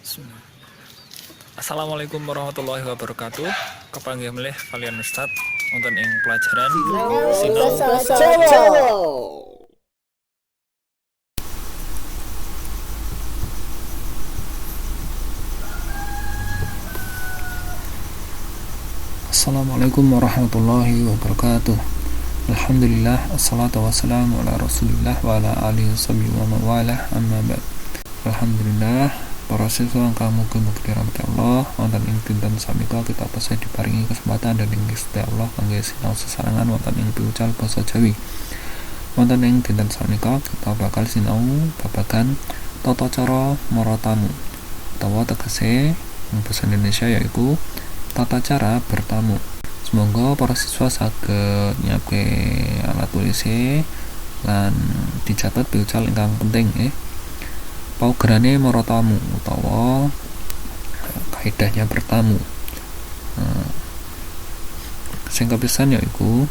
Bismillah. Assalamualaikum warahmatullahi wabarakatuh. Kepanggih milih kalian Ustaz wonten ing pelajaran sinau basa Jawa. Assalamualaikum warahmatullahi wabarakatuh. Alhamdulillah, assalatu wassalamu ala rasulillah wa ala alihi wa mawalah, amma ba'd. Alhamdulillah, para siswa ingkang mugi-mugi dirahmati Allah, wonten ing dinten sameika kita tasih diparingi kesempatan dan ing Gusti Allah kangge sinau sesarengan wonten ing piwucal basa Jawi. Wonten ing dinten sameika kita bakal sinau babagan tata cara mara tamu. Utawa tegese ing basa Indonesia yaiku tata cara bertamu. Semoga para siswa saged nyiapke alat tulis lan dicatat piwucal ingkang penting paugerane mara tamu utawa kaidahnya bertamu. Sing kapisan yaiku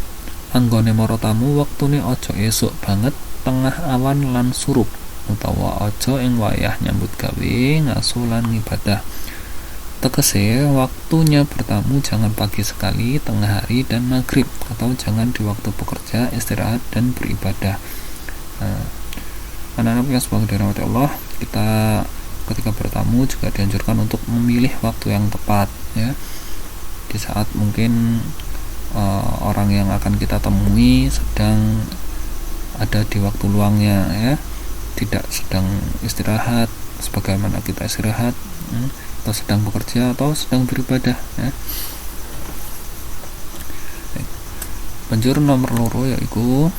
anggone mara tamu wektune aja esuk banget tengah awan lan surup utawa aja ing wayah nyambut gawe ngaso lan ngibadah. Tegese waktunya bertamu jangan pagi sekali, tengah hari dan maghrib, atau jangan di waktu bekerja, istirahat dan beribadah. Anak-anak yang semoga dirahmati Allah, kita ketika bertamu juga dianjurkan untuk memilih waktu yang tepat ya. Di saat mungkin orang yang akan kita temui sedang ada di waktu luangnya ya, tidak sedang istirahat sebagaimana kita istirahat atau sedang bekerja atau sedang beribadah ya. Banjur nomor loro yaiku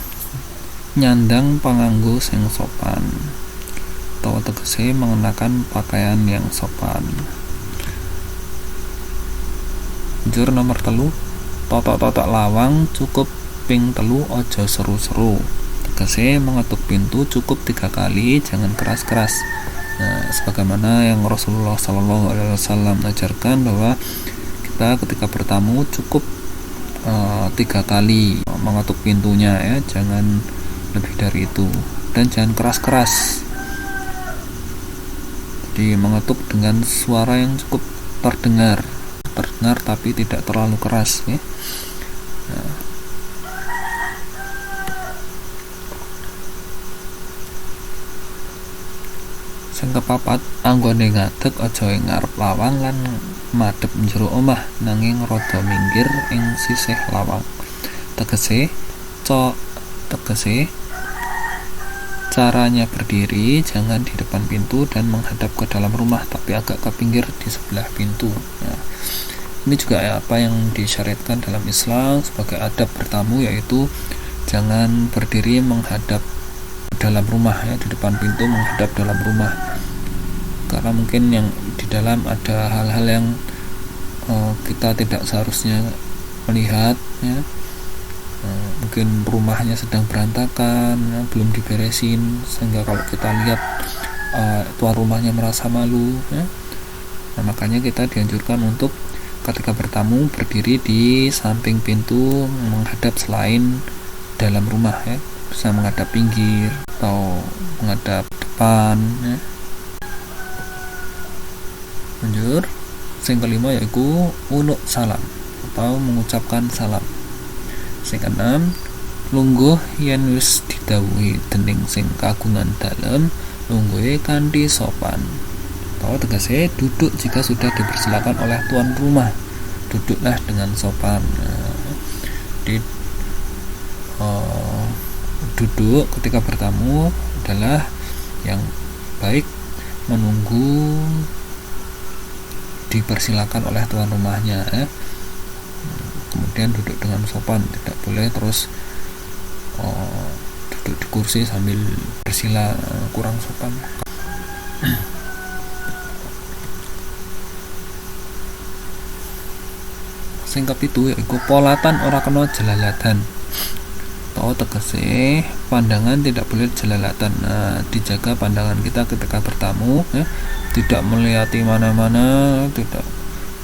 nyandang panganggo sing sopan atau tegese mengenakan pakaian yang sopan. Banjur nomor telu totok-totok lawang cukup ping telu aja seru-seru. Tegese mengetuk pintu cukup 3 kali, jangan keras-keras. Nah, sebagaimana yang Rasulullah SAW ajarkan bahwa kita ketika bertamu cukup 3 kali mengetuk pintunya ya, jangan lebih dari itu, dan jangan keras-keras. Jadi mengetuk dengan suara yang cukup terdengar tapi tidak terlalu keras ya. Nah, sing kepapat anggone ngadeg aja ing ngarep lawang lan madhep njero omah, nanging rada minggir ing sisih lawang. Tegese caranya berdiri jangan di depan pintu dan menghadap ke dalam rumah, tapi agak ke pinggir di sebelah pintu. Nah, ini juga apa yang disyariatkan dalam Islam sebagai adab bertamu, yaitu jangan berdiri menghadap dalam rumah ya, di depan pintu menghadap dalam rumah, karena mungkin yang di dalam ada hal-hal yang kita tidak seharusnya melihat ya. Mungkin rumahnya sedang berantakan ya, belum diberesin, sehingga kalau kita lihat tuan rumahnya merasa malu ya. Nah, makanya kita dianjurkan untuk ketika bertamu berdiri di samping pintu menghadap selain dalam rumah ya, bisa menghadap pinggir atau menghadap depan ya. Lanjut, sing kelima yaitu unuk salam atau mengucapkan salam. Sing keenam, lungguh yen wis didhawuhi dening sing kagungan dalem, lungguhe kanthi sopan. Atau tegese duduk jika sudah dipersilakan oleh tuan rumah, duduklah dengan sopan. Duduk ketika bertamu adalah yang baik, menunggu dipersilakan oleh tuan rumahnya ya. Kemudian duduk dengan sopan, tidak boleh terus duduk di kursi sambil bersila, kurang sopan. Sing kepitu yaiku polatan ora kena jelalatan. Atau tegese pandangan tidak boleh jelalatan. Nah, dijaga pandangan kita ketika bertamu ya, tidak melihati mana-mana, tidak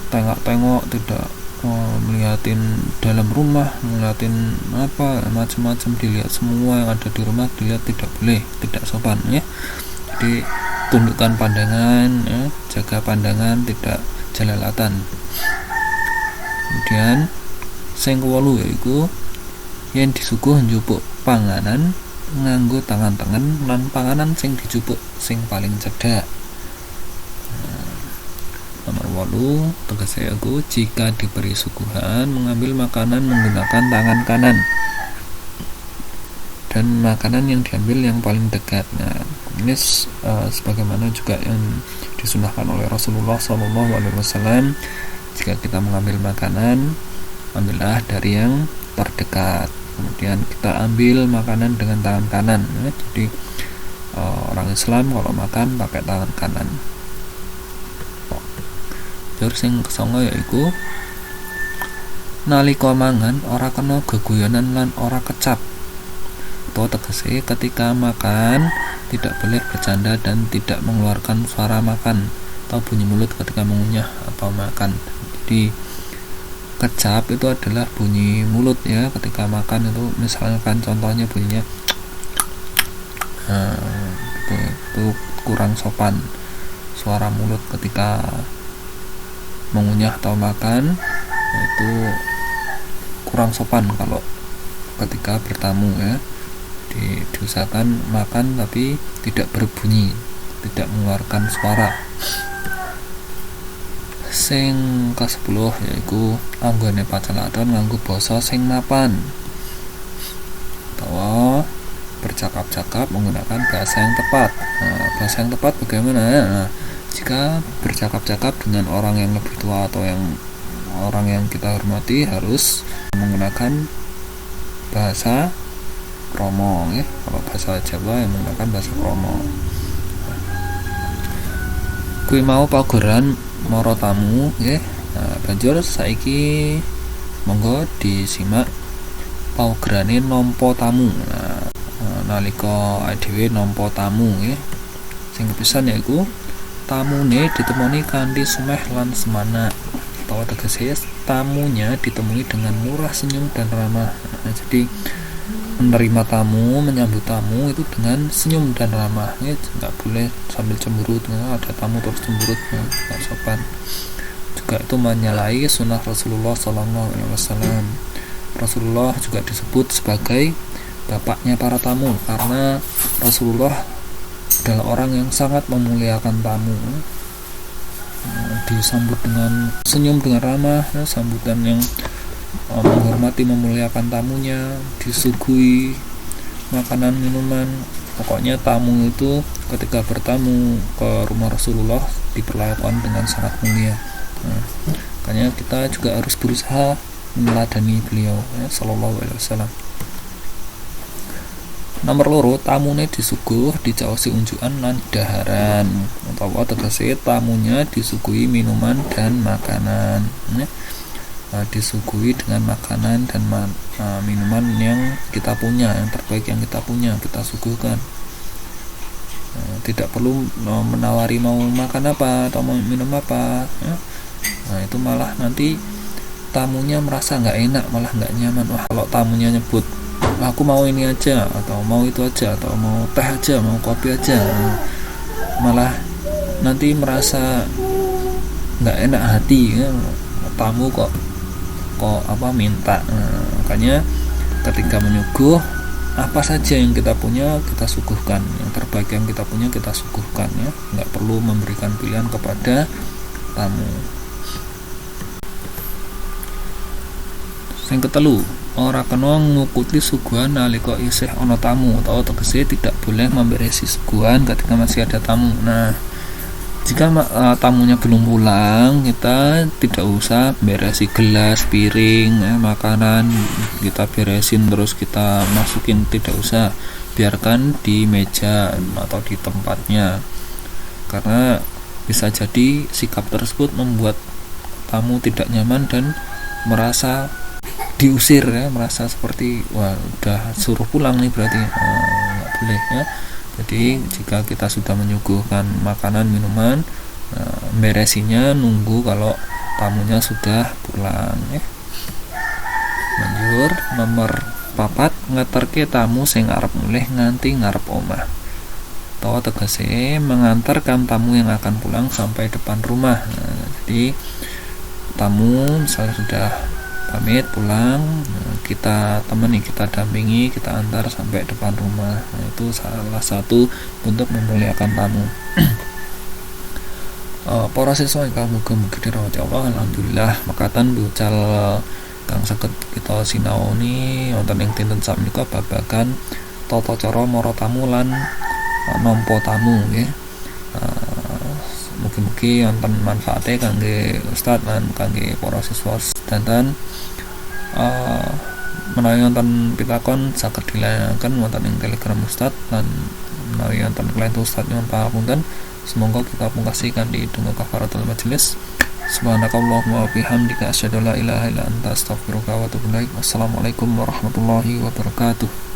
tengok-tengok, tidak melihatin dalam rumah, melihatin apa macam-macam, dilihat semua yang ada di rumah, dilihat tidak boleh, tidak sopan ya. Jadi tundukkan pandangan ya, jaga menjaga pandangan tidak jalalatan. Kemudian sing kewolu yaiku yen disuguh njupuk panganan nganggo tangan tengen lan panganan sing dijupuk sing paling cedhak. Nomor 8 tegese yaiku jika diberi suguhan mengambil makanan menggunakan tangan kanan dan makanan yang diambil yang paling dekat. Nah, ini sebagaimana juga yang disunahkan oleh Rasulullah SAW. Jika kita mengambil makanan, ambillah dari yang terdekat. Kemudian kita ambil makanan dengan tangan kanan. Jadi orang Islam kalau makan pakai tangan kanan. Terus sing kesongo yaiku nalika mangan ora kena geguyonan lan ora kecap. Atau tegese ketika makan tidak boleh bercanda dan tidak mengeluarkan suara makan atau bunyi mulut ketika mengunyah atau makan. Jadi kecap itu adalah bunyi mulut ya ketika makan itu, misalkan contohnya bunyinya itu kurang sopan. Suara mulut ketika mengunyah atau makan itu kurang sopan kalau ketika bertamu ya. Diusahakan makan tapi tidak berbunyi, tidak mengeluarkan suara. Sing ke-10 yaiku anggone pacaladon nganggo basa sing mapan atau bercakap-cakap menggunakan bahasa yang tepat. Bahasa yang tepat bagaimana? Jika bercakap-cakap dengan orang yang lebih tua atau orang yang kita hormati harus menggunakan bahasa kromo ya. Kalau bahasa Jawa yang menggunakan bahasa kromo. Kuwi mau pagoran mara tamu nggih. Banjur saiki monggo disimak paugerane nampa tamu. Nalika dhewe nampa tamu nggih. Sing kepisan yaiku tamune ditemoni kanthi sumeh lan semana. Atau tegese tamunya ditemui dengan murah senyum dan ramah. Jadi menerima tamu, menyambut tamu itu dengan senyum dan ramah ya, nggak boleh sambil cemberut ada tamu terus cemberut, nggak sopan. Juga itu menyalahi sunnah Rasulullah SAW. Rasulullah juga disebut sebagai bapaknya para tamu karena Rasulullah adalah orang yang sangat memuliakan tamu. Disambut dengan senyum dengan ramah ya, sambutan yang menghormati memuliakan tamunya, disuguhi makanan minuman. Pokoknya tamu itu ketika bertamu ke rumah Rasulullah diperlakukan dengan sangat mulia. Makanya kita juga harus berusaha meneladani beliau ya, sallallahu alaihi wasallam. Nomor 2 tamune disuguh dicaosi unjukan lan daharan atau tegese tamunya disuguhi minuman dan makanan ya. Disuguhi dengan makanan dan minuman yang kita punya, yang terbaik yang kita punya kita suguhkan. Tidak perlu menawari mau makan apa atau mau minum apa ya. Itu malah nanti tamunya merasa nggak enak, malah nggak nyaman. Wah, kalau tamunya nyebut aku mau ini aja atau mau itu aja atau mau teh aja, mau kopi aja, malah nanti merasa nggak enak hati ya. Tamu kok minta. Makanya ketika menyuguh apa saja yang kita punya kita suguhkan, yang terbaik yang kita punya kita suguhkan ya, nggak perlu memberikan pilihan kepada tamu. Sing ketelu, ora kena ngukuti suguhan nalika isih ana tamu atau tegese tidak boleh memberesi suguhan ketika masih ada tamu. Nah, jika tamunya belum pulang, kita tidak usah beresi gelas, piring, makanan kita beresin terus kita masukin, tidak usah. Biarkan di meja atau di tempatnya, karena bisa jadi sikap tersebut membuat tamu tidak nyaman dan merasa diusir ya, merasa seperti wah udah suruh pulang nih berarti. Nggak boleh ya. Jadi jika kita sudah menyuguhkan makanan minuman, beresinya nunggu kalau tamunya sudah pulang ya. Lanjut nomor 4 ngeterke tamu sing arep mulih nganti ngarep omah. atau tegese mengantarkan tamu yang akan pulang sampai depan rumah. Jadi tamu misalnya sudah pamit pulang, kita temani, kita dampingi, kita antar sampai depan rumah. Itu salah satu bentuk memuliakan tamu. Para siswa ingkang muga-mugi dirahmati Allah, alhamdulillah makaten bucal kang saged kita sinaoni wonten ing dinten sapunika babagan tata cara mara tamu lan nampa tamu nggih. Mugi-mugi wonten manfaate kangge Ustadz lan kangge para siswa sedanten. Menawi wonten pitakon saged dilayangken wonten ing Telegram Ustadz lan menawi wonten klien Ustadz nyuwun pangapunten. Semoga kita pungkasi kanthi donga kafaratul majelis. Subhanakallahumma wa bihamdika asyhadu an la ilaha illa anta astaghfiruka wa atubu ilaik. Wassalamualaikum warahmatullahi wabarakatuh.